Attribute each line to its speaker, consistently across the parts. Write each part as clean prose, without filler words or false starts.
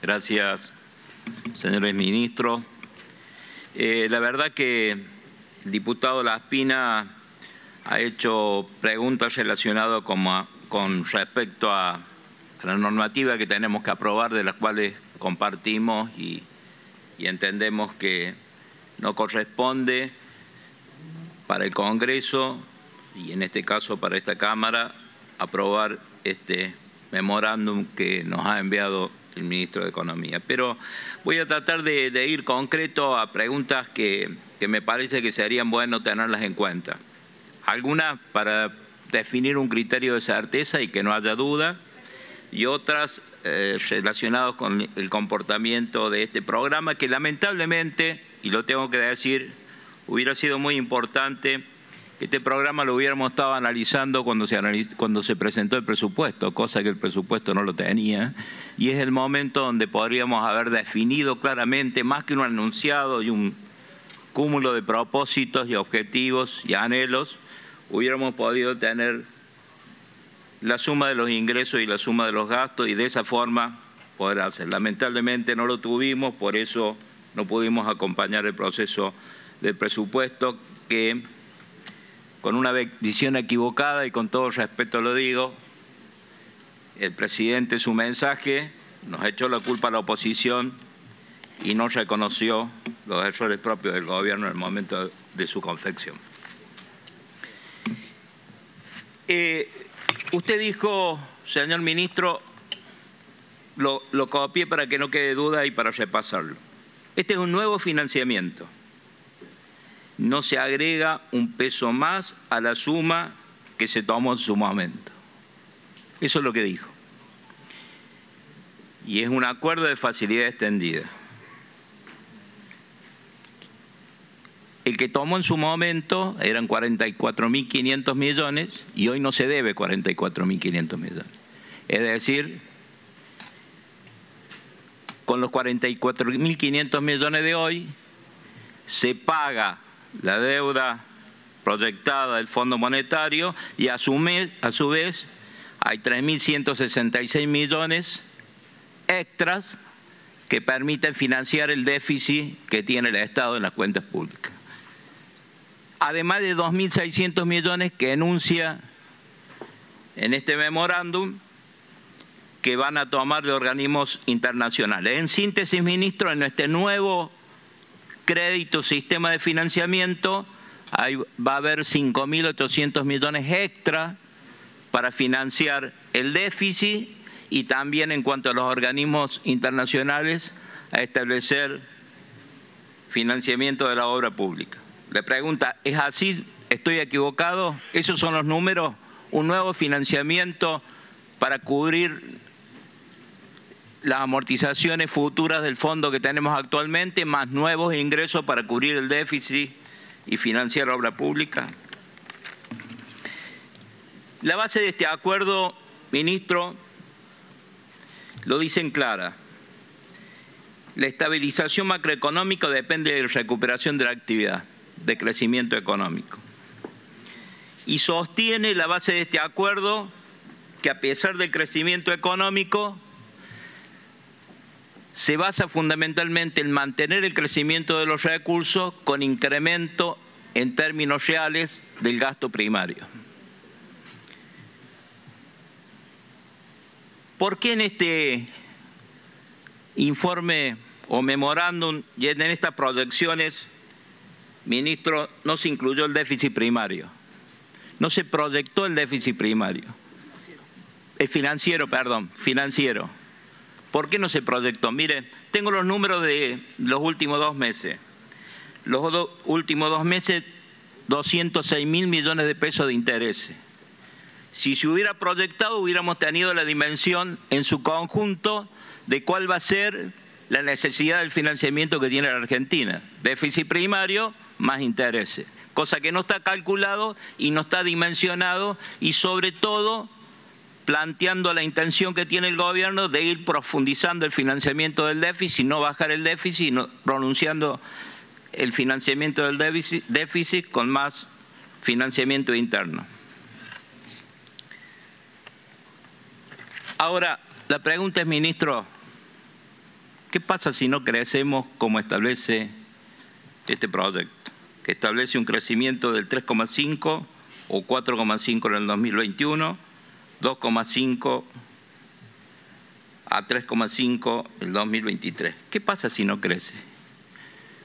Speaker 1: Gracias, señores ministros. La verdad que el diputado Laspina ha hecho preguntas relacionadas con respecto a la normativa que tenemos que aprobar, de las cuales compartimos y entendemos que no corresponde para el Congreso, y en este caso para esta Cámara, aprobar este memorándum que nos ha enviado el ministro de Economía. Pero voy a tratar de ir concreto a preguntas que me parece que serían bueno tenerlas en cuenta. Algunas para definir un criterio de certeza y que no haya duda, y otras relacionadas con el comportamiento de este programa, que lamentablemente, y lo tengo que decir, hubiera sido muy importante que este programa lo hubiéramos estado analizando cuando se presentó el presupuesto, cosa que el presupuesto no lo tenía, y es el momento donde podríamos haber definido claramente, más que un enunciado y un cúmulo de propósitos y objetivos y anhelos, hubiéramos podido tener la suma de los ingresos y la suma de los gastos, y de esa forma poder hacer. Lamentablemente no lo tuvimos, por eso no pudimos acompañar el proceso del presupuesto, que con una visión equivocada, y con todo respeto lo digo, el presidente, su mensaje, nos echó la culpa a la oposición y no reconoció los errores propios del gobierno en el momento de su confección. Usted dijo, señor ministro, lo copié para que no quede duda y para repasarlo. Este es un nuevo financiamiento. No se agrega un peso más a la suma que se tomó en su momento. Eso es lo que dijo. Y es un acuerdo de facilidad extendida. El que tomó en su momento eran 44.500 millones y hoy no se debe 44.500 millones. Es decir, con los 44.500 millones de hoy se paga la deuda proyectada del Fondo Monetario, y a su vez hay 3.166 millones extras que permiten financiar el déficit que tiene el Estado en las cuentas públicas. Además de 2.600 millones que enuncia en este memorándum que van a tomar de organismos internacionales. En síntesis, ministro, en este nuevo crédito sistema de financiamiento va a haber 5.800 millones extra para financiar el déficit, y también en cuanto a los organismos internacionales a establecer financiamiento de la obra pública. Le pregunta, ¿es así? ¿Estoy equivocado? ¿Esos son los números? ¿Un nuevo financiamiento para cubrir las amortizaciones futuras del fondo que tenemos actualmente, más nuevos ingresos para cubrir el déficit y financiar obra pública? La base de este acuerdo, ministro, lo dicen clara. La estabilización macroeconómica depende de la recuperación de la actividad, de crecimiento económico. Y sostiene la base de este acuerdo que, a pesar del crecimiento económico, se basa fundamentalmente en mantener el crecimiento de los recursos con incremento en términos reales del gasto primario. ¿Por qué en este informe o memorándum y en estas proyecciones, ministro, no se incluyó el déficit primario? No se proyectó el déficit primario. Financiero. ¿Por qué no se proyectó? Mire, tengo los números de los últimos 2 meses. Los últimos 2 meses, 206.000 millones de pesos de intereses. Si se hubiera proyectado, hubiéramos tenido la dimensión en su conjunto de cuál va a ser la necesidad del financiamiento que tiene la Argentina. Déficit primario más intereses. Cosa que no está calculado y no está dimensionado, y sobre todo planteando la intención que tiene el gobierno de ir profundizando el financiamiento del déficit, no bajar el déficit, sino pronunciando el financiamiento del déficit con más financiamiento interno. Ahora, la pregunta es, ministro, ¿Qué pasa si no crecemos como establece este proyecto? Que establece un crecimiento del 3,5 o 4,5 en el 2021, 2,5 a 3,5 en el 2023. ¿Qué pasa si no crece?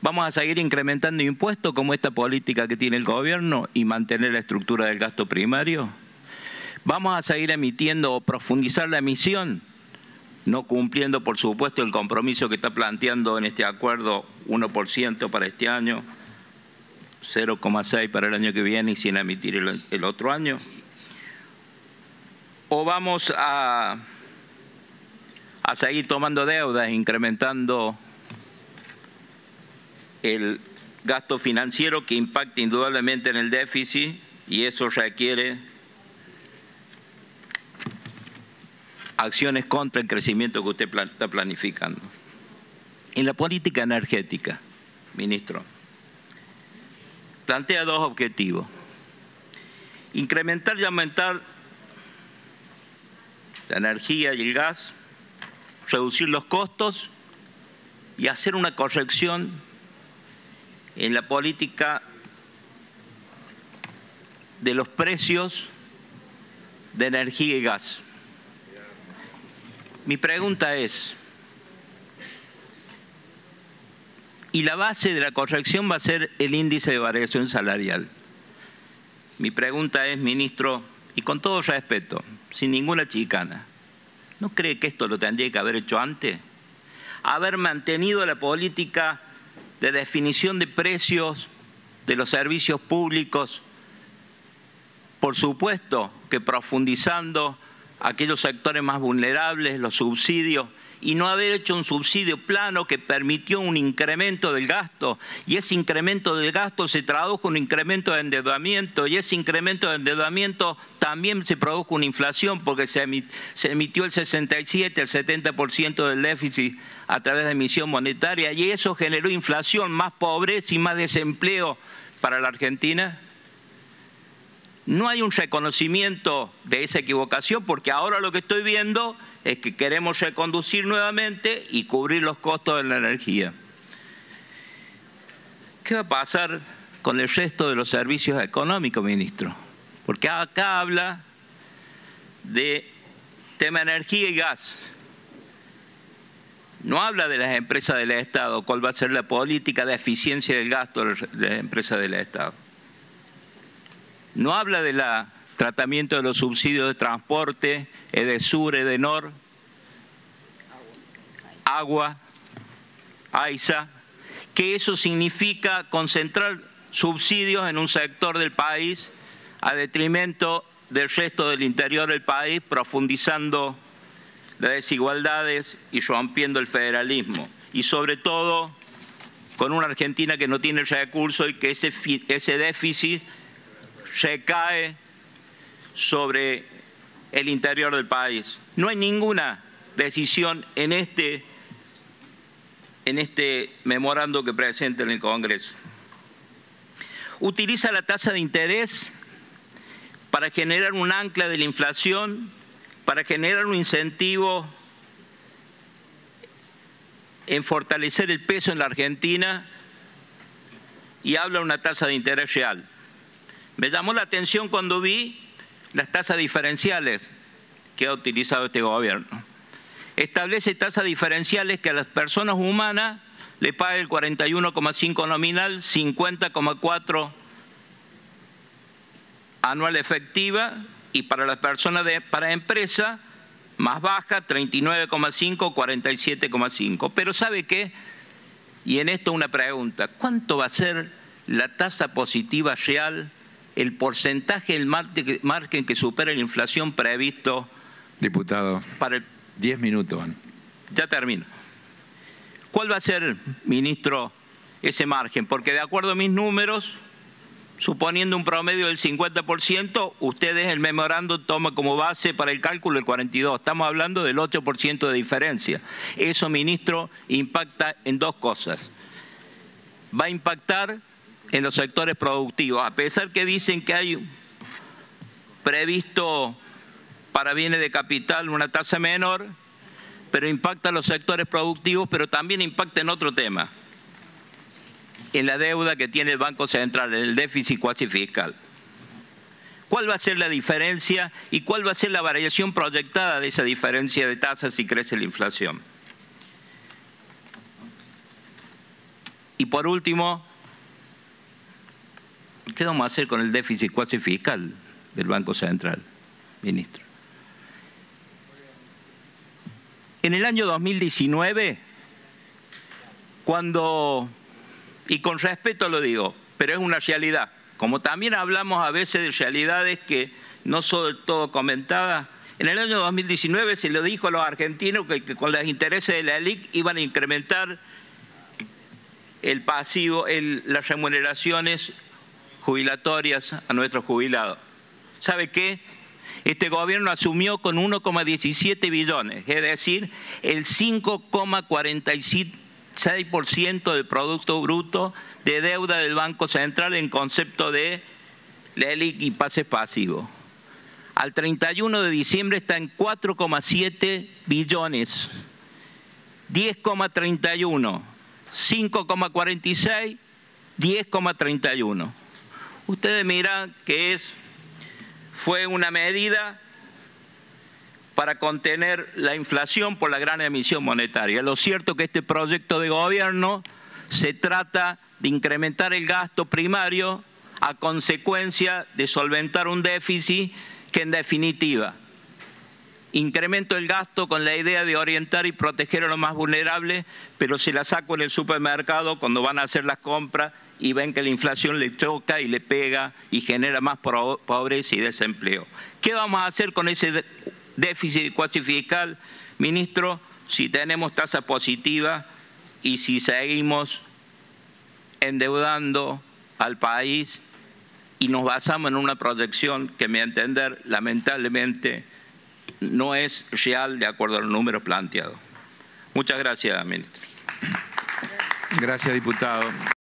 Speaker 1: ¿Vamos a seguir incrementando impuestos como esta política que tiene el gobierno y mantener la estructura del gasto primario? ¿Vamos a seguir emitiendo o profundizar la emisión, no cumpliendo, por supuesto, el compromiso que está planteando en este acuerdo 1% para este año, 0,6 para el año que viene y sin emitir el otro año? ¿O vamos a seguir tomando deudas, incrementando el gasto financiero que impacta indudablemente en el déficit y eso requiere acciones contra el crecimiento que usted está planificando? En la política energética, ministro, plantea dos objetivos: incrementar y aumentar la energía y el gas, reducir los costos y hacer una corrección en la política de los precios de energía y gas. Mi pregunta es, y la base de la corrección va a ser el índice de variación salarial. Mi pregunta es, ministro, y con todo respeto, sin ninguna chicana, ¿no cree que esto lo tendría que haber hecho antes? Haber mantenido la política de definición de precios de los servicios públicos, por supuesto que profundizando aquellos sectores más vulnerables, los subsidios, y no haber hecho un subsidio plano que permitió un incremento del gasto, y ese incremento del gasto se tradujo en un incremento de endeudamiento, y ese incremento de endeudamiento también se produjo una inflación porque se emitió el 67, el 70% del déficit a través de emisión monetaria, y eso generó inflación, más pobreza y más desempleo para la Argentina. No hay un reconocimiento de esa equivocación porque ahora lo que estoy viendo es que queremos reconducir nuevamente y cubrir los costos de la energía. ¿Qué va a pasar con el resto de los servicios económicos, ministro? Porque acá habla de tema energía y gas. No habla de las empresas del Estado, cuál va a ser la política de eficiencia del gasto de las empresas del Estado. No habla del tratamiento de los subsidios de transporte, Edesur, Edenor, agua, AISA, que eso significa concentrar subsidios en un sector del país a detrimento del resto del interior del país, profundizando las desigualdades y rompiendo el federalismo. Y sobre todo con una Argentina que no tiene recursos y que ese déficit recae sobre el interior del país. No hay ninguna decisión en este memorando que presenta en el Congreso. Utiliza la tasa de interés para generar un ancla de la inflación, para generar un incentivo en fortalecer el peso en la Argentina y habla de una tasa de interés real. Me llamó la atención cuando vi las tasas diferenciales que ha utilizado este gobierno. Establece tasas diferenciales que a las personas humanas le paga el 41,5 nominal, 50,4 anual efectiva, y para las personas para empresa más baja, 39,5, 47,5. Pero ¿sabe qué? Y en esto una pregunta, ¿cuánto va a ser la tasa positiva real, el porcentaje del margen que supera la inflación previsto?
Speaker 2: Diputado,
Speaker 1: para el
Speaker 2: 10 minutos van.
Speaker 1: Ya termino. ¿Cuál va a ser, ministro, ese margen? Porque de acuerdo a mis números, suponiendo un promedio del 50%, ustedes el memorando toma como base para el cálculo el 42%. Estamos hablando del 8% de diferencia. Eso, ministro, impacta en dos cosas. Va a impactar en los sectores productivos, a pesar que dicen que hay previsto para bienes de capital una tasa menor, pero impacta a los sectores productivos, pero también impacta en otro tema, en la deuda que tiene el Banco Central, en el déficit cuasi fiscal. ¿Cuál va a ser la diferencia y cuál va a ser la variación proyectada de esa diferencia de tasas si crece la inflación? Y por último, ¿qué vamos a hacer con el déficit cuasi fiscal del Banco Central, ministro? En el año 2019, y con respeto lo digo, pero es una realidad, como también hablamos a veces de realidades que no son del todo comentadas, en el año 2019 se le dijo a los argentinos que con los intereses de la ELIC iban a incrementar el pasivo, las remuneraciones jubilatorias a nuestros jubilados. ¿Sabe qué? Este gobierno asumió con 1,17 billones, es decir, el 5,46% del Producto Bruto de deuda del Banco Central en concepto de la ELIC y pases pasivos. Al 31 de diciembre está en 4,7 billones, 10,31, 5,46, 10,31. Ustedes miran que fue una medida para contener la inflación por la gran emisión monetaria. Lo cierto es que este proyecto de gobierno se trata de incrementar el gasto primario a consecuencia de solventar un déficit que en definitiva incremento el gasto con la idea de orientar y proteger a los más vulnerables, pero se la saco en el supermercado cuando van a hacer las compras y ven que la inflación le choca y le pega y genera más pobreza y desempleo. ¿Qué vamos a hacer con ese déficit cuasi fiscal, ministro, si tenemos tasa positiva y si seguimos endeudando al país y nos basamos en una proyección que, a mi entender, lamentablemente no es real de acuerdo a los números planteados? Muchas gracias, ministro.
Speaker 2: Gracias, diputado.